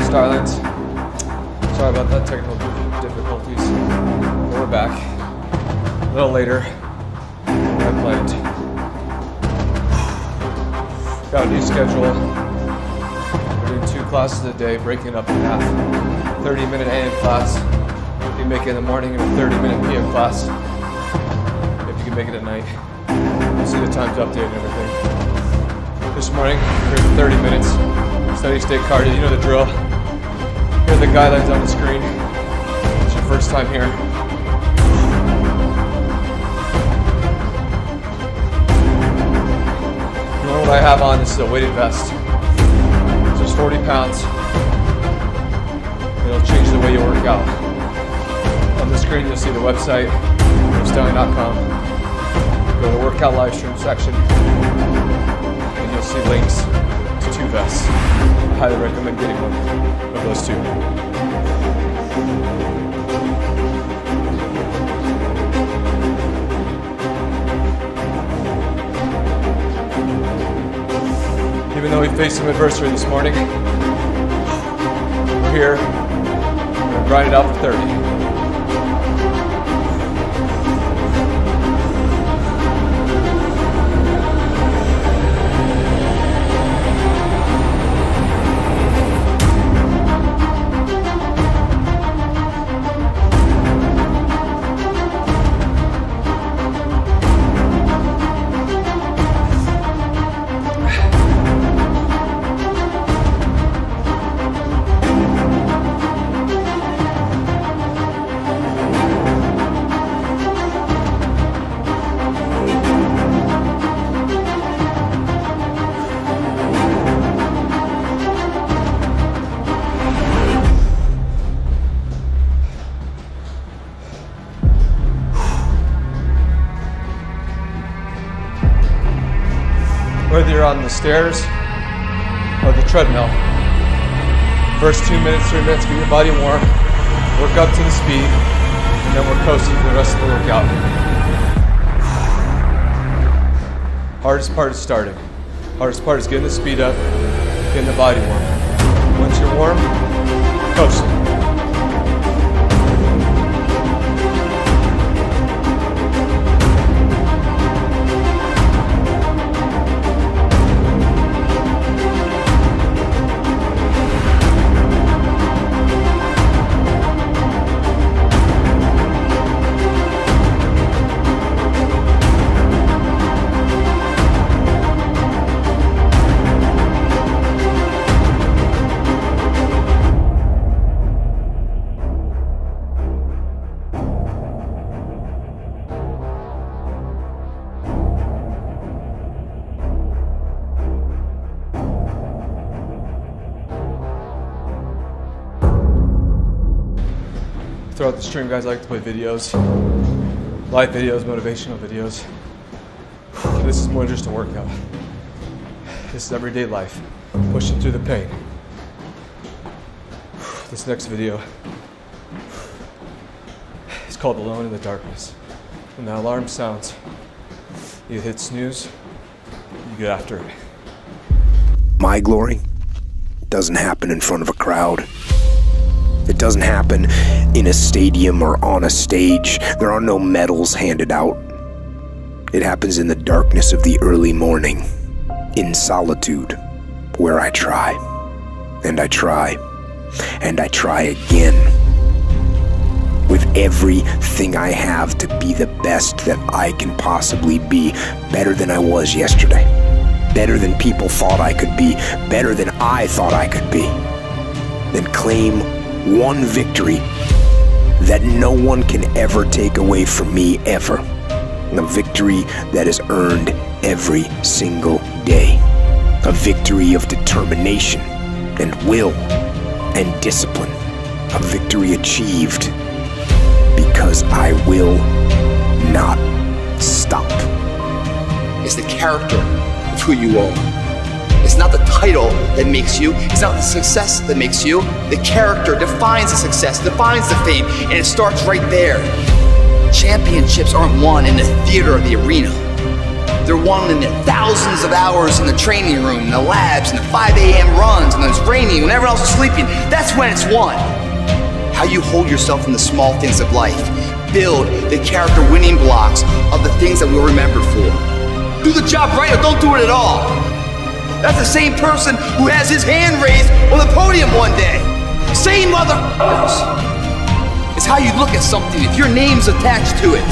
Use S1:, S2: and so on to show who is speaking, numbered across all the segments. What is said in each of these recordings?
S1: Stallions. Sorry about that, technical difficulties. But we're back. A little later than I planned. Got a new schedule. We're doing 2 classes a day, breaking it up in half. 30-minute AM class. If you make it in the morning, and a 30-minute PM class. If you can make it at night. You'll see the times update and everything. This morning, here's 30 minutes. Steady state cardio, you know the drill. Here are the guidelines on the screen. It's your first time here. You know what I have on? This is a weighted vest. So it's 40 pounds. It'll change the way you work out. On the screen you'll see the website, LivStallion.com. Go to the workout live stream section and you'll see links to 2 vests. I highly recommend getting one of those 2. Even though we faced some adversity this morning, we're here. We're gonna grind it out for 30. whether you're on the stairs or the treadmill. First 2 minutes, 3 minutes, get your body warm, work up to the speed, and then we're coasting for the rest of the workout. Hardest part is starting. Hardest part is getting the speed up, getting the body warm. Once you're warm, coasting. Throughout the stream, guys, I like to play videos, live videos, motivational videos. This is more than just a workout. This is everyday life, pushing through the pain. This next video is called Alone in the Darkness. When the alarm sounds, you hit snooze, you get after it.
S2: My glory doesn't happen in front of a crowd. It doesn't happen in a stadium or on a stage. There are no medals handed out. It happens in the darkness of the early morning, in solitude, where I try, and I try, and I try again, with everything I have to be the best that I can possibly be, better than I was yesterday, better than people thought I could be, better than I thought I could be, then claim one victory that no one can ever take away from me ever. A victory that is earned every single day. A victory of determination and will and discipline. A victory achieved because I will not stop.
S3: It's the character of who you are. It's not the title that makes you. It's not the success that makes you. The character defines the success, defines the fame, and it starts right there. Championships aren't won in the theater or the arena. They're won in the thousands of hours in the training room, in the labs, in the 5 a.m. runs, and when it's raining, when everyone else is sleeping. That's when it's won. How you hold yourself in the small things of life. Build the character winning blocks of the things that we'll remember for. Do the job right or don't do it at all. That's the same person who has his hand raised on the podium one day. Same motherfuckers. It's how you look at something. If your name's attached to it,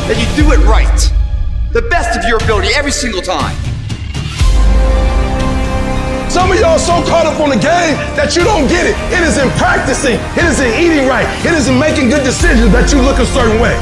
S3: then you do it right. The best of your ability every single time.
S4: Some of y'all so caught up on the game that you don't get it. It is in practicing. It is in eating right. It is in making good decisions that you look a certain way.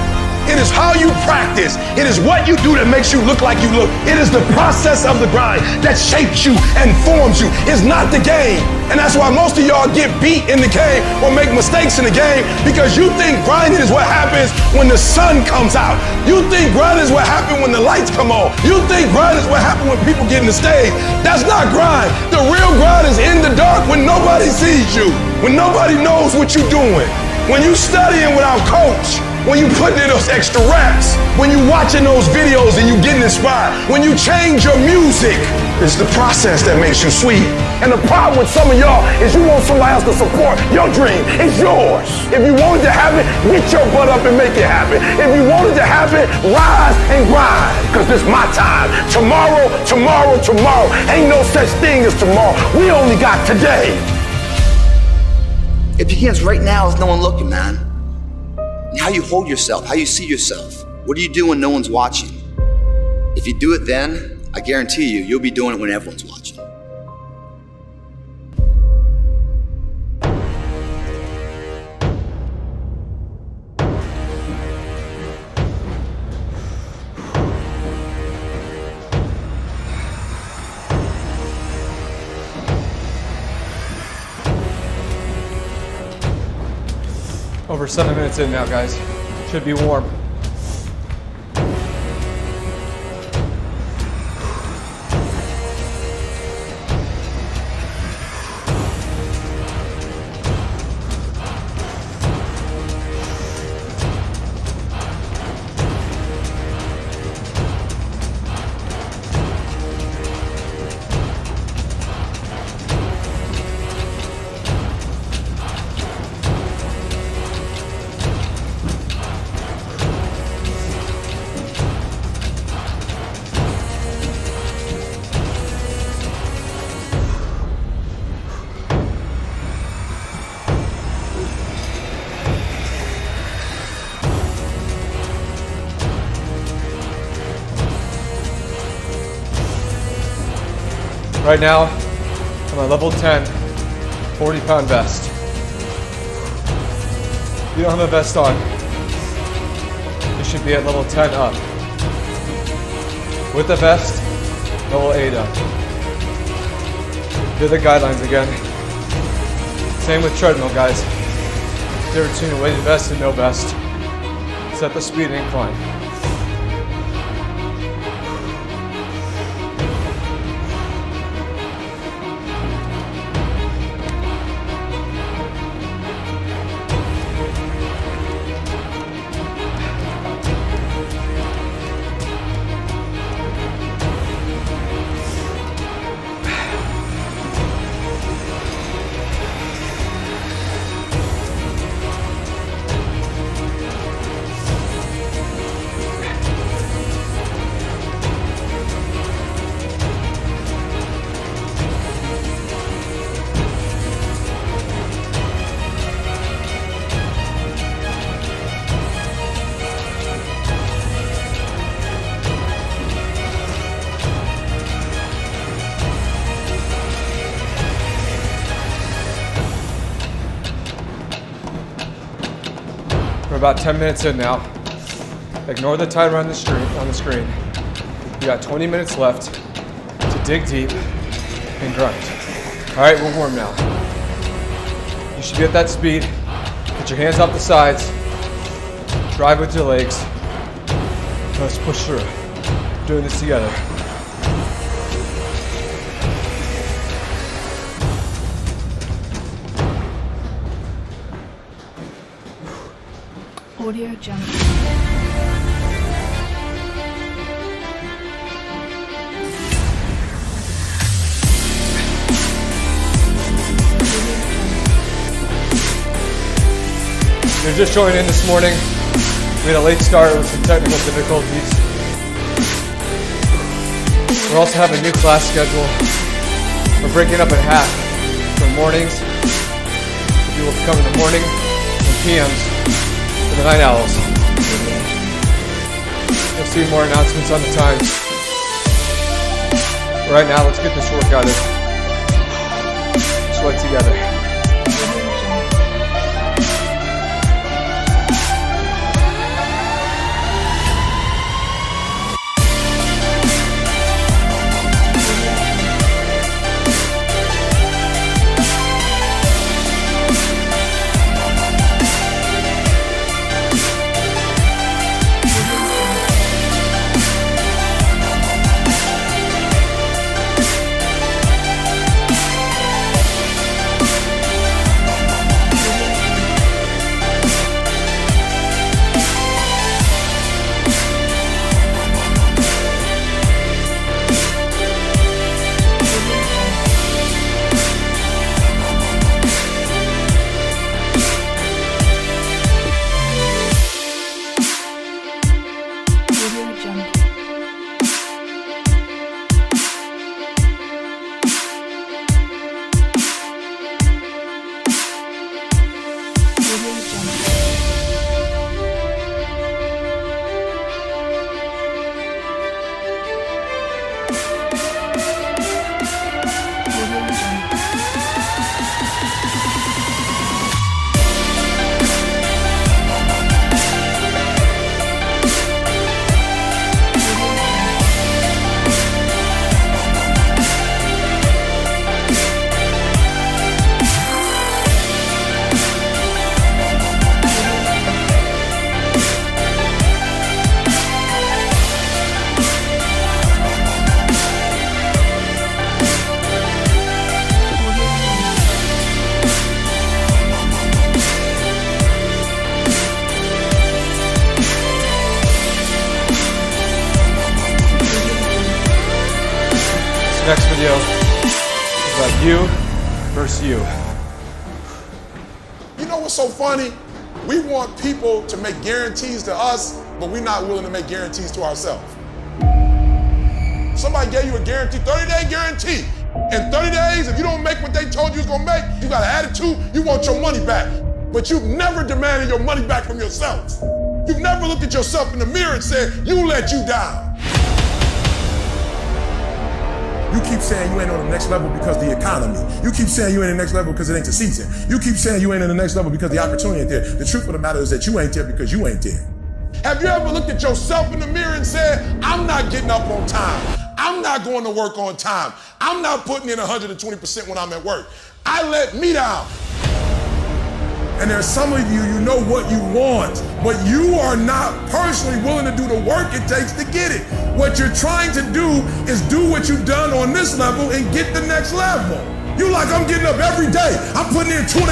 S4: It is how you practice. It is what you do that makes you look like you look. It is the process of the grind that shapes you and forms you. It's not the game. And that's why most of y'all get beat in the game or make mistakes in the game, because you think grinding is what happens when the sun comes out. You think grinding is what happens when the lights come on. You think grinding is what happens when people get in the stage. That's not grind. The real grind is in the dark when nobody sees you, when nobody knows what you're doing, when you studying without coach, when you putting in those extra reps, when you watching those videos and you getting inspired, when you change your music. It's the process that makes you sweet. And the problem with some of y'all is you want somebody else to support your dream. It's yours. If you wanted to have it, get your butt up and make it happen. If you wanted to have it, rise and grind, because this is my time. Tomorrow, tomorrow, tomorrow. Ain't no such thing as tomorrow. We only got today.
S3: It begins right now with no one looking, man. And how you hold yourself, how you see yourself. What do you do when no one's watching? If you do it then, I guarantee you, you'll be doing it when everyone's watching.
S1: Over 7 minutes in now, guys. Should be warm. Right now, I'm at level 10, 40-pound vest. If you don't have a vest on, you should be at level 10 up. With the vest, level 8 up. Here are the guidelines again. Same with treadmill, guys. Difference between a weighted vest and no vest. Set the speed and incline. We're about 10 minutes in now. Ignore the timer on the screen. You got 20 minutes left to dig deep and grind. All right, we're warm now. You should be at that speed. Get your hands off the sides. Drive with your legs. Let's push through. Doing this together.
S5: Audio Jungle.
S1: If you're just joining in this morning, we had a late start with some technical difficulties. We also have a new class schedule. We're breaking up in half for mornings. So people can come in the morning and PMs for the night owls. You'll see more announcements on the times. Right now, let's get this workout in. Sweat together. Next video is about you versus you.
S4: You know what's so funny? We want people to make guarantees to us, but we're not willing to make guarantees to ourselves. Somebody gave you a guarantee, 30-day guarantee. In 30 days, if you don't make what they told you was gonna make, you got an attitude, you want your money back. But you've never demanded your money back from yourself. You've never looked at yourself in the mirror and said, you let you down. You keep saying you ain't on the next level because the economy. You keep saying you ain't in the next level because it ain't the season. You keep saying you ain't in the next level because the opportunity ain't there. The truth of the matter is that you ain't there because you ain't there. Have you ever looked at yourself in the mirror and said, I'm not getting up on time. I'm not going to work on time. I'm not putting in 120% when I'm at work. I let me down. And there's some of you, you know what you want, but you are not personally willing to do the work it takes to get it. What you're trying to do is do what you've done on this level and get the next level. You like, I'm getting up every day. I'm putting in 2.5.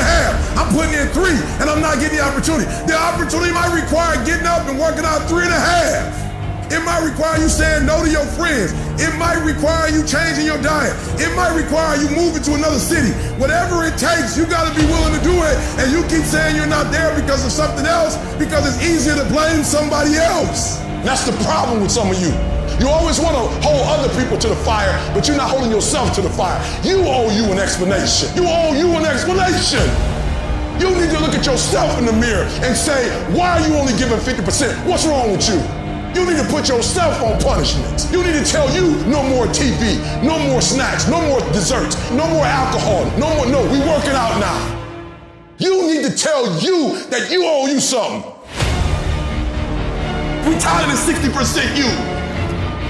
S4: I'm putting in 3, and I'm not getting the opportunity. The opportunity might require getting up and working out 3.5. It might require you saying no to your friends. It might require you changing your diet. It might require you moving to another city. Whatever it takes, you gotta be willing to do it. And you keep saying you're not there because of something else, because it's easier to blame somebody else. That's the problem with some of you. You always want to hold other people to the fire, but you're not holding yourself to the fire. You owe you an explanation. You owe you an explanation. You need to look at yourself in the mirror and say, why are you only giving 50%? What's wrong with you? You need to put yourself on punishment. You need to tell you no more TV, no more snacks, no more desserts, no more alcohol, no, we working out now. You need to tell you that you owe you something. We tired of this 60% you.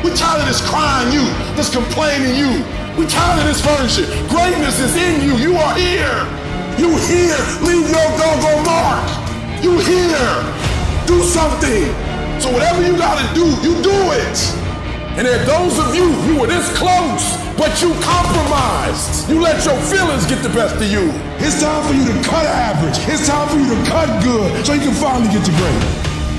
S4: We tired of this crying you, this complaining you. We tired of this furniture. Greatness is in you. You are here. You here. Leave your doggone mark. You here. Do something. So whatever you gotta do, you do it. And there are those of you who were this close, but you compromised. You let your feelings get the best of you. It's time for you to cut average. It's time for you to cut good so you can finally get to great.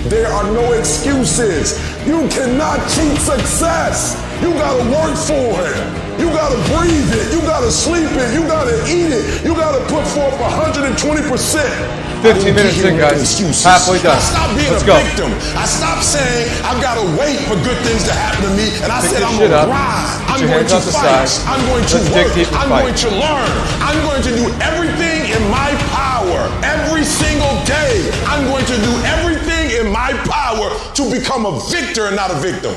S4: There are no excuses. You cannot cheat success. You gotta work for it. You gotta breathe it. You gotta sleep it. You gotta eat it. You gotta put forth 120%.
S1: 15 minutes in, guys. Halfway done.
S4: I stopped being a victim. I stopped saying I've got to wait for good things to happen to me, and I said I'm going to grind. I'm going to fight. I'm going to work. I'm going to learn. I'm going to do everything in my power every single day. I'm going to do everything in my power to become a victor and not a victim.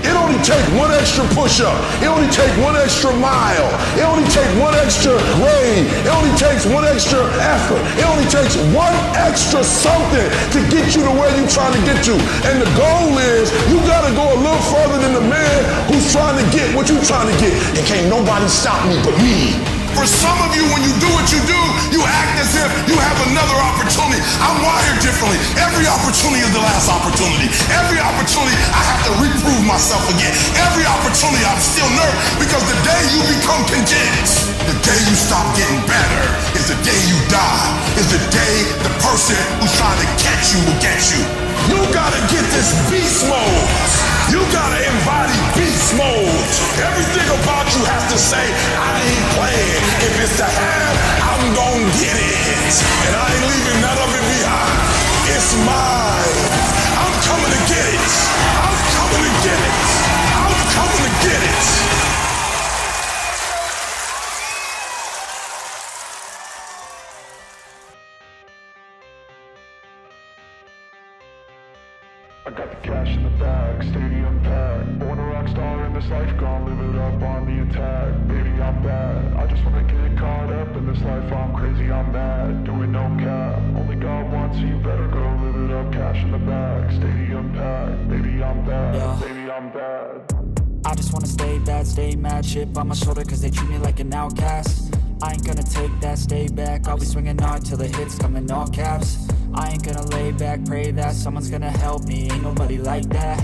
S4: It only takes one extra push-up. It only takes one extra mile. It only takes one extra grade. It only takes one extra effort. It only takes one extra something to get you to where you're trying to get to. And the goal is you gotta go a little further than the man who's trying to get what you're trying to get. And can't nobody stop me but me. For some of you, when you do what you do, you act as if you have another opportunity. I'm wired differently. Every opportunity is the last opportunity. Every opportunity, I have to reprove myself again. Every opportunity, I'm still nervous because the day you become content, the day you stop getting better, is the day you die, is the day the person who's trying to catch you will get you. You gotta get this beast mode. You gotta embody beast mode. Everything about you has to say, I ain't playing. If it's to have, I'm gonna get it. And I ain't leaving none of it behind. It's mine. I'm coming to get it. I'm coming to get it. I'm coming to get it.
S6: I got the cash in the bag, stadium packed. Born a rock star in this life, gonna live it up on the attack. Baby, I'm bad. I just wanna get caught up in this life. I'm crazy, I'm mad. Doing no cap. Only God wants, so you better go live it up. Cash in the bag, stadium packed. Baby, I'm bad.
S7: Yeah.
S6: Baby, I'm bad.
S7: I just wanna stay bad, stay mad. Chip on my shoulder cause they treat me like an outcast. I ain't gonna take that, stay back. I'll be swinging hard till the hits come in all caps. I ain't gonna lay back, pray that someone's gonna help me. Ain't nobody like that.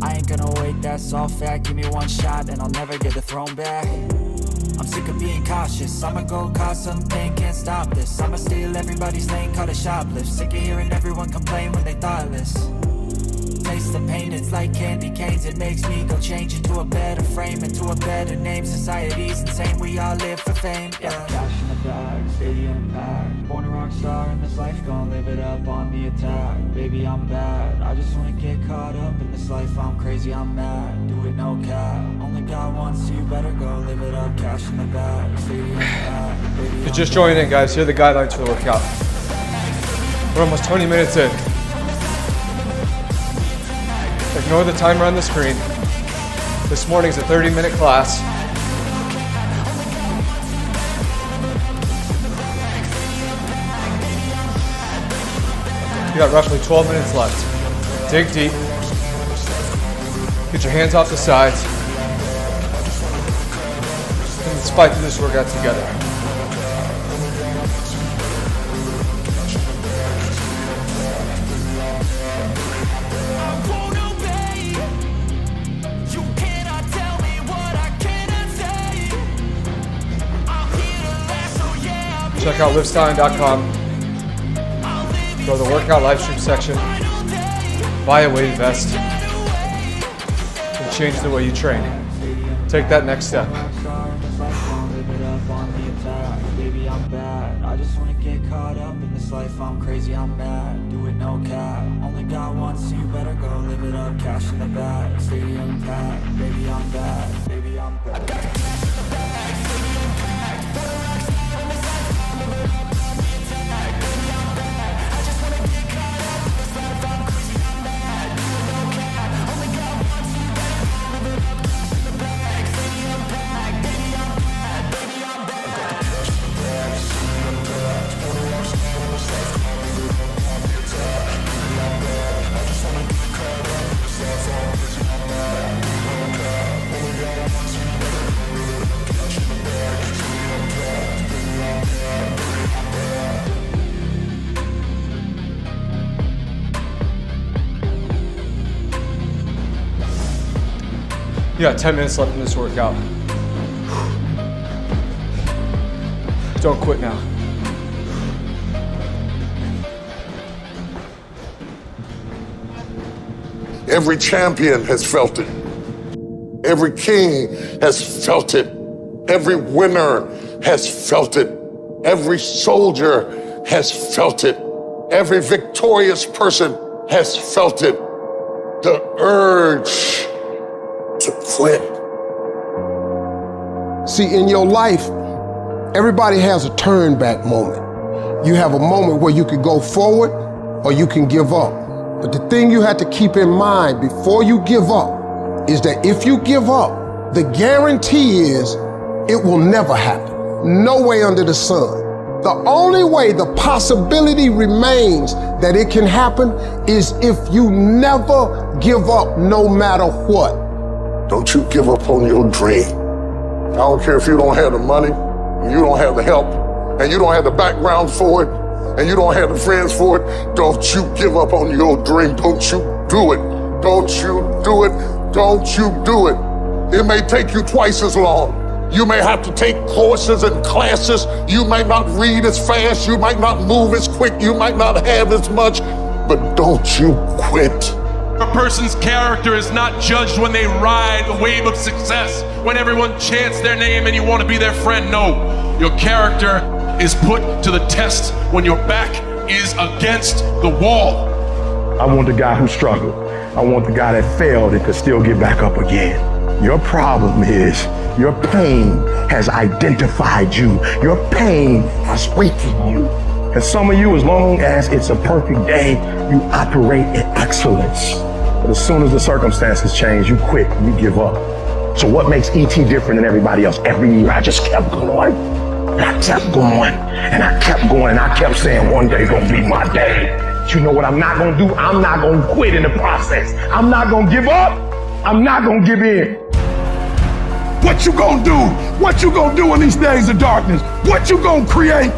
S7: I ain't gonna wait, that's all fact. Give me one shot and I'll never get the throne back. I'm sick of being cautious. I'ma go cause something, can't stop this. I'ma steal everybody's lane, call it shoplift. Sick of hearing everyone complain when they thoughtless. Taste the pain, it's like candy canes. It makes me go change into a better frame, into a better name. Society's insane, we all live for fame, yeah. Cash in the bag, stadium packed. Born a rock star in this life, gonna live it up on the attack. Baby, I'm bad. I just wanna get caught up in this life. I'm crazy, I'm mad. Do it no cap. Only God wants, so you better go live it up. Cash in the bag, stadium packed. Baby,
S1: If you're just joining in, guys, here are the guidelines for the workout. We're almost 20 minutes in. Ignore the timer on the screen. This morning's a 30-minute class. You got roughly 12 minutes left. Dig deep. Get your hands off the sides. And let's fight through this workout together. Check out LivStallion.com. Go to the workout live stream section. Buy a weighted vest. And change the way you train. Take that next step.
S7: Baby, I'm bad. I just wanna get caught up in this life. I'm crazy, I'm mad. Do it no cap. Only got one, so you better go live it up. Cash in the bag, stadium packed. Baby, I'm bad. Baby, I'm bad.
S1: You got 10 minutes left in this workout. Don't quit now.
S4: Every champion has felt it. Every king has felt it. Every winner has felt it. Every soldier has felt it. Every victorious person has felt it. The urge to quit.
S8: See, in your life, everybody has a turn back moment. You have a moment where you can go forward or you can give up. But the thing you have to keep in mind before you give up is that if you give up, the guarantee is it will never happen. No way under the sun. The only way the possibility remains that it can happen is if you never give up no matter what.
S4: Don't you give up on your dream. I don't care if you don't have the money, you don't have the help, and you don't have the background for it, and you don't have the friends for it. Don't you give up on your dream. Don't you do it. Don't you do it. Don't you do it. It may take you twice as long. You may have to take courses and classes. You might not read as fast. You might not move as quick. You might not have as much, but don't you quit.
S9: A person's character is not judged when they ride the wave of success, when everyone chants their name and you want to be their friend. No, your character is put to the test when your back is against the wall.
S10: I want the guy who struggled. I want the guy that failed and could still get back up again. Your problem is your pain has identified you. Your pain has weakened you. And some of you, as long as it's a perfect day, you operate in excellence. But as soon as the circumstances change, you quit, you give up. So what makes E.T. different than everybody else? Every year I just kept going. And I kept going. And I kept going. And I kept saying, one day gonna be my day. But you know what I'm not gonna do? I'm not gonna quit in the process. I'm not gonna give up. I'm not gonna give in.
S4: What you gonna do? What you gonna do in these days of darkness? What you gonna create?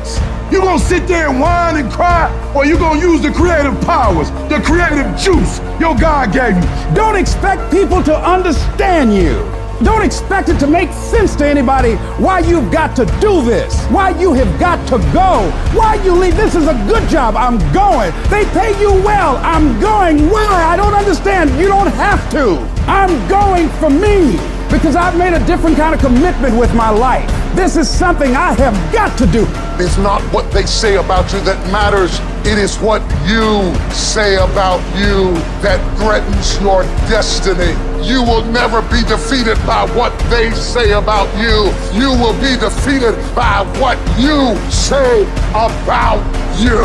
S4: You gonna sit there and whine and cry, or you gonna use the creative powers, the creative juice your God gave you?
S11: Don't expect people to understand you. Don't expect it to make sense to anybody why you've got to do this, why you have got to go, why you leave. This is a good job. I'm going. They pay you well. I'm going. Why? I don't understand. You don't have to. I'm going for me because I've made a different kind of commitment with my life. This is something I have got to do.
S4: It's not what they say about you that matters. It is what you say about you that threatens your destiny. You will never be defeated by what they say about you. You will be defeated by what you say about you.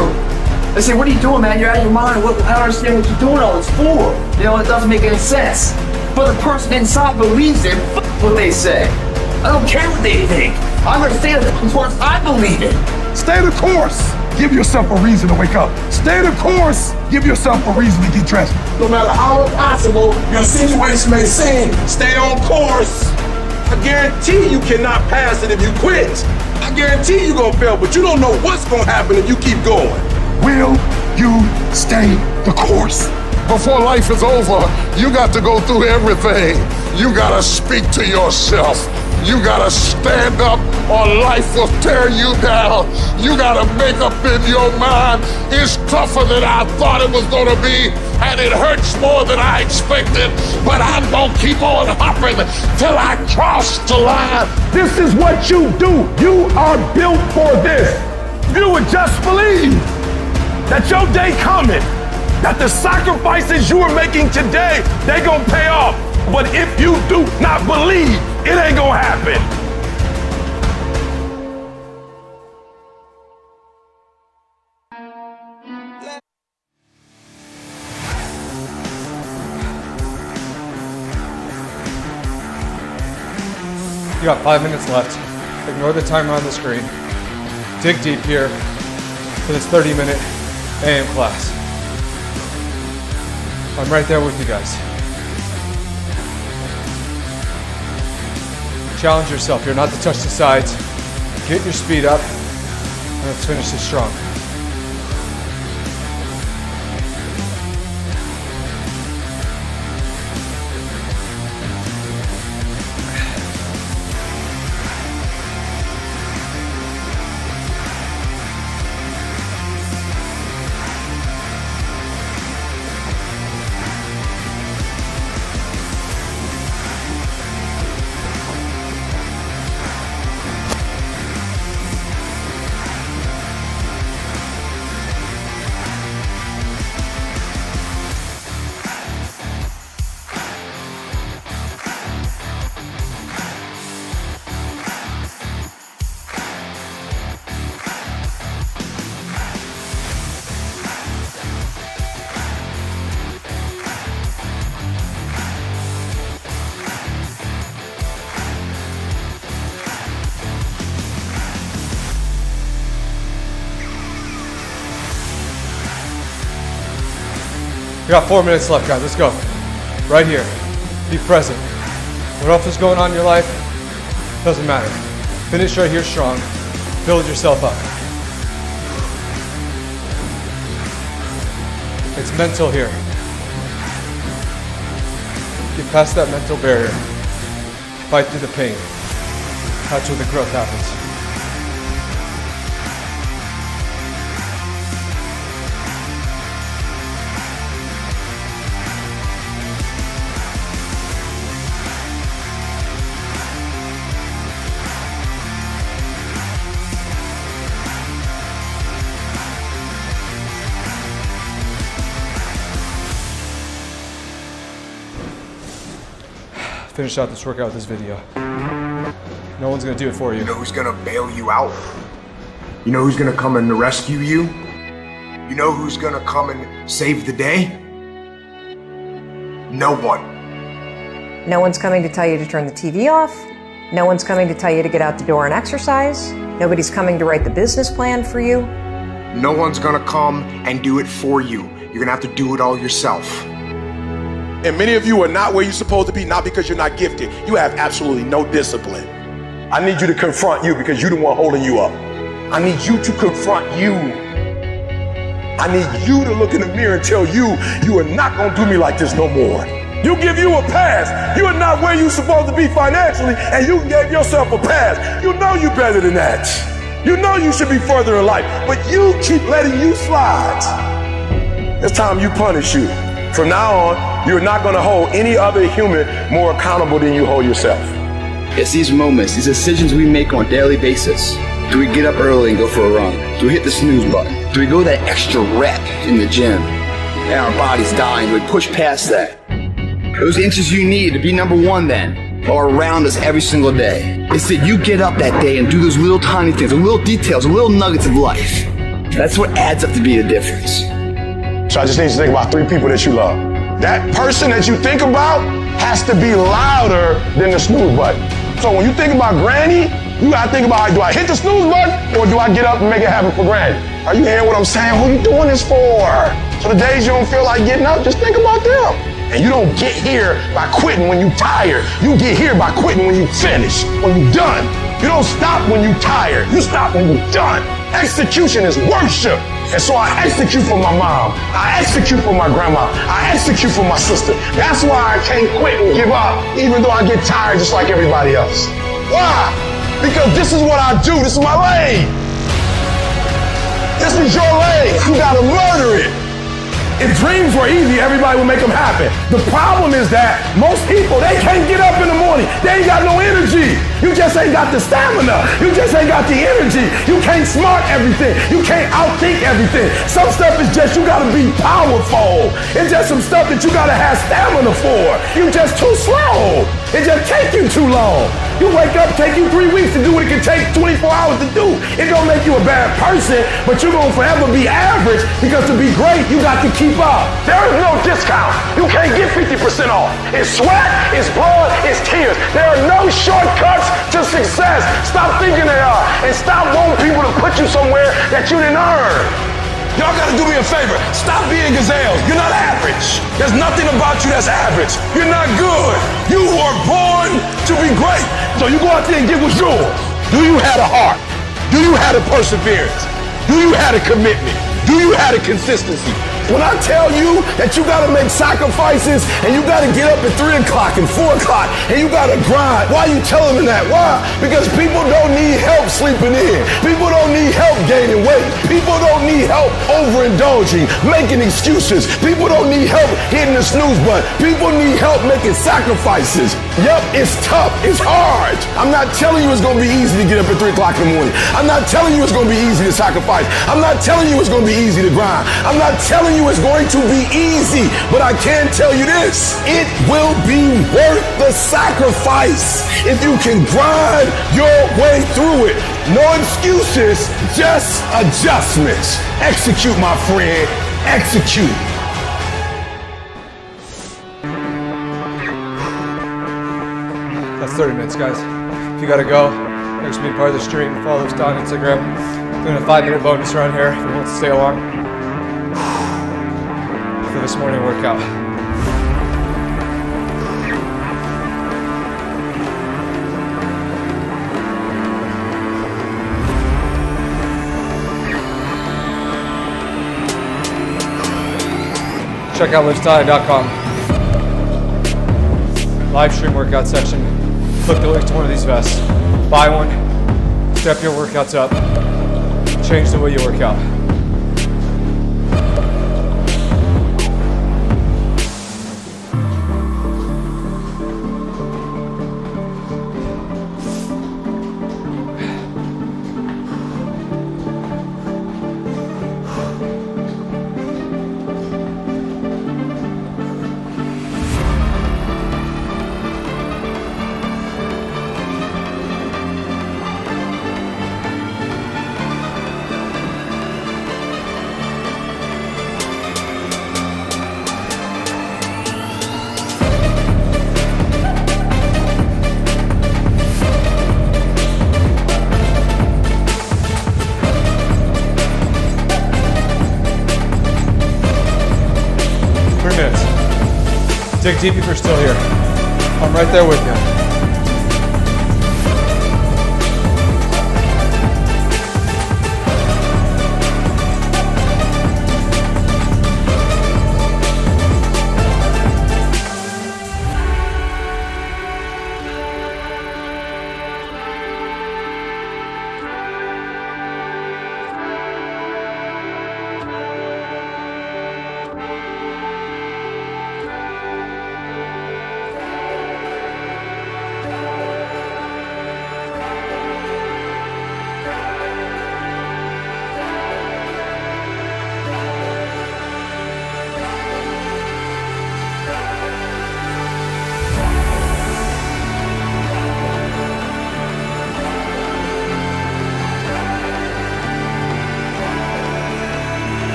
S12: They say, what are you doing, man? You're out of your mind. I don't understand what you're doing all this for. You know, it doesn't make any sense.
S3: but the person inside believes it. F what they say. I don't care what they think. I'm gonna stay the course I believe in.
S4: Stay the course. Give yourself a reason to wake up. Stay the course. Give yourself a reason to get dressed. No matter how impossible your situation may seem, stay on course. I guarantee you cannot pass it if you quit. I guarantee you're gonna fail, but you don't know what's gonna happen if you keep going. Will you stay the course?
S12: Before life is over, you got to go through everything. You gotta speak to yourself. You gotta stand up or life will tear you down. You gotta make up in your mind, it's tougher than I thought it was gonna be, and it hurts more than I expected, but I'm gonna keep on hopping till I cross the line.
S4: This is what you do. You are built for this. You would just believe that your day coming, that the sacrifices you are making today, they gonna pay off. But if you do not believe, it ain't gonna happen.
S1: You got 5 minutes left. Ignore the timer on the screen. Dig deep here for this 30-minute AM class. I'm right there with you guys. Challenge yourself. You're not to touch the sides. Get your speed up, and let's finish this strong. We got 4 minutes left, guys. Let's go. Right here. Be present. What else is going on in your life? Doesn't matter. Finish right here strong. Build yourself up. It's mental here. Get past that mental barrier. Fight through the pain. That's where the growth happens. Finish out this workout with this video. No one's gonna do it for you.
S2: You know who's gonna bail you out? You know who's gonna come and rescue you? You know who's gonna come and save the day? No one.
S13: No one's coming to tell you to turn the TV off. No one's coming to tell you to get out the door and exercise. Nobody's coming to write the business plan for you.
S2: No one's gonna come and do it for you. You're gonna have to do it all yourself.
S4: And many of you are not where you're supposed to be, not because you're not gifted. You have absolutely no discipline. I need you to confront you because you're the one holding you up. I need you to confront you. I need you to look in the mirror and tell you, you are not gonna do me like this no more. You give you a pass. You are not where you're supposed to be financially, and you gave yourself a pass. You know you're better than that. You know you should be further in life, but you keep letting you slide. It's time you punish you. From now on, you're not going to hold any other human more accountable than you hold yourself.
S3: It's these moments, these decisions we make on a daily basis. Do we get up early and go for a run? Do we hit the snooze button? Do we go that extra rep in the gym? And our body's dying. Do we push past that? Those inches you need to be number one then are around us every single day. It's that you get up that day and do those little tiny things, the little details, the little nuggets of life. That's what adds up to be the difference.
S4: So I just need you to think about 3 people that you love. That person that you think about has to be louder than the snooze button. So when you think about Granny, you gotta think about, do I hit the snooze button or do I get up and make it happen for Granny? Are you hearing what I'm saying? Who you doing this for? So the days you don't feel like getting up, just think about them. And you don't get here by quitting when you're tired. You get here by quitting when you finish, when you're done. You don't stop when you're tired. You stop when you're done. Execution is worship. And so I execute for my mom. I execute for my grandma. I execute for my sister. That's why I can't quit and give up, even though I get tired just like everybody else. Why? Because this is what I do. This is my lane. This is your lane. You gotta murder it. If dreams were easy, everybody would make them happen. The problem is that most people, they can't get up in the morning. They ain't got no energy. You just ain't got the stamina. You just ain't got the energy. You can't smart everything. You can't outthink everything. Some stuff is just, you gotta be powerful. It's just some stuff that you gotta have stamina for. You just too slow. It just take you too long. You wake up, take you 3 weeks to do what it can take 24 hours to do. It don't make you a bad person, but you're gonna forever be average because to be great, you got to keep up. There is no discount. You can't get 50% off. It's sweat, it's blood, it's tears. There are no shortcuts to success. Stop thinking they are, and stop wanting people to put you somewhere that you didn't earn. Y'all gotta do me a favor. Stop being gazelles. You're not average. There's nothing about you that's average. You're not good. You were born to be great. So you go out there and get what's yours. Do you have a heart? Do you have a perseverance? Do you have a commitment? Do you have a consistency? When I tell you that you gotta make sacrifices and you gotta get up at 3 o'clock and 4 o'clock and you gotta grind, why are you telling them that? Why? Because people don't need help sleeping in. People don't need help gaining weight. People don't need help overindulging, making excuses. People don't need help hitting the snooze button. People need help making sacrifices. Yep, it's tough. It's hard. I'm not telling you it's gonna be easy to get up at 3 o'clock in the morning. I'm not telling you it's gonna be easy to sacrifice. I'm not telling you it's gonna be easy to grind. I'm not telling you it's going to be easy, but I can tell you this, it will be worth the sacrifice if you can grind your way through it. No excuses, just adjustments. Execute, my friend, execute.
S1: That's 30 minutes, guys. If you gotta go, thanks for being part of the stream. Follow us on Instagram. Doing a 5-minute bonus around here if you want to stay along for this morning workout. Check out LivStallion.com. Live stream workout section. Click the link to one of these vests. Buy one. Step your workouts up. Change the way you work out. Dig deep if you're still here. I'm right there with you.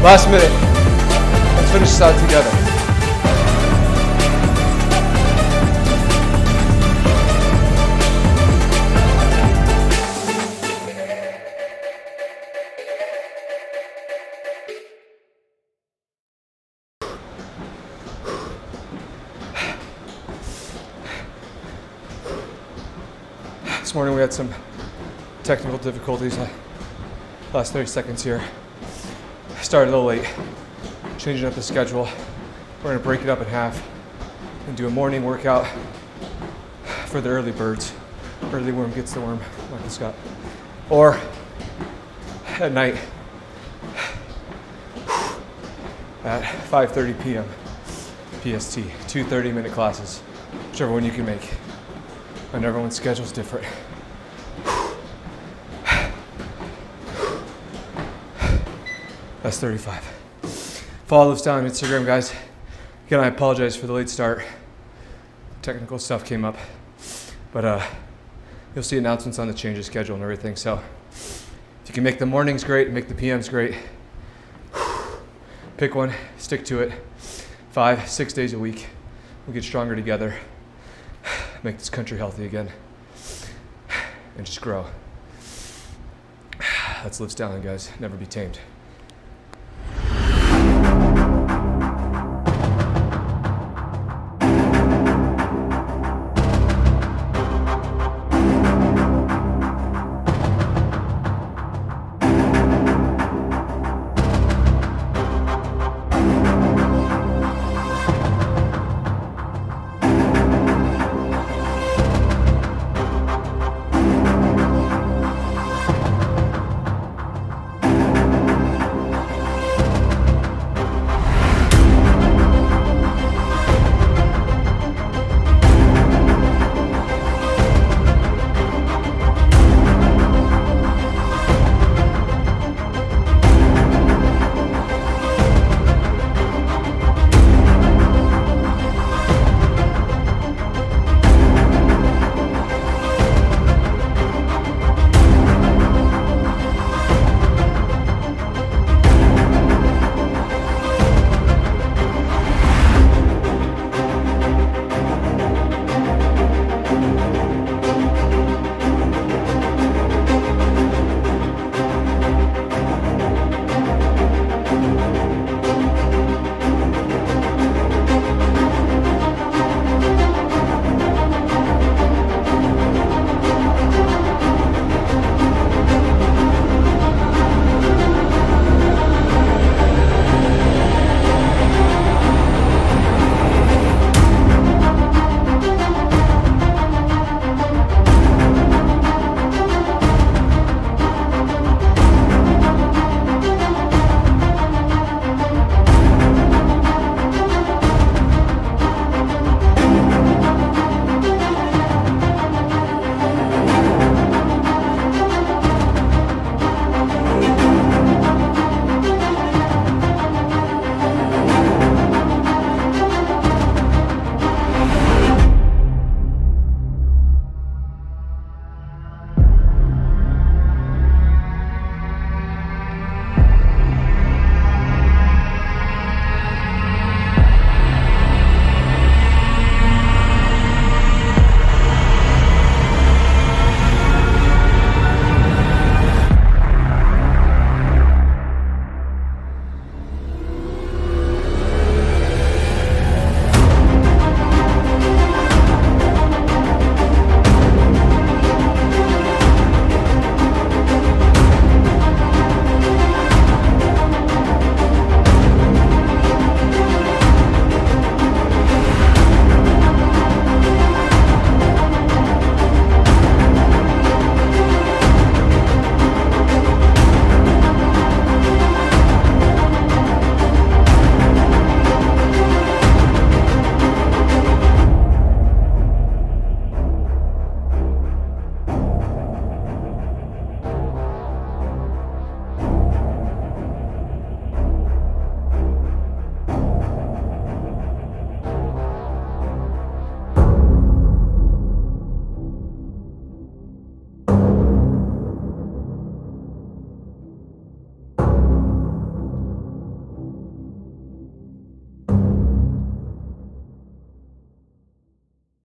S1: Last minute. Let's finish this out together. This morning we had some technical difficulties. Last 30 seconds here. Started a little late. Changing up the schedule. We're gonna break it up in half and do a morning workout for the early birds. Early worm gets the worm, Michael Scott. Or at night at 5:30 p.m. PST. 2 30-minute classes, whichever one you can make. And everyone's schedule's different. That's 35. Follow LivStallion on Instagram, guys. Again, I apologize for the late start. Technical stuff came up. But you'll see announcements on the change of schedule and everything. So if you can make the mornings great, make the PMs great. Pick one, stick to it. 5, 6 days a week. We'll get stronger together. Make this country healthy again. And just grow. That's LivStallion, guys. Never be tamed.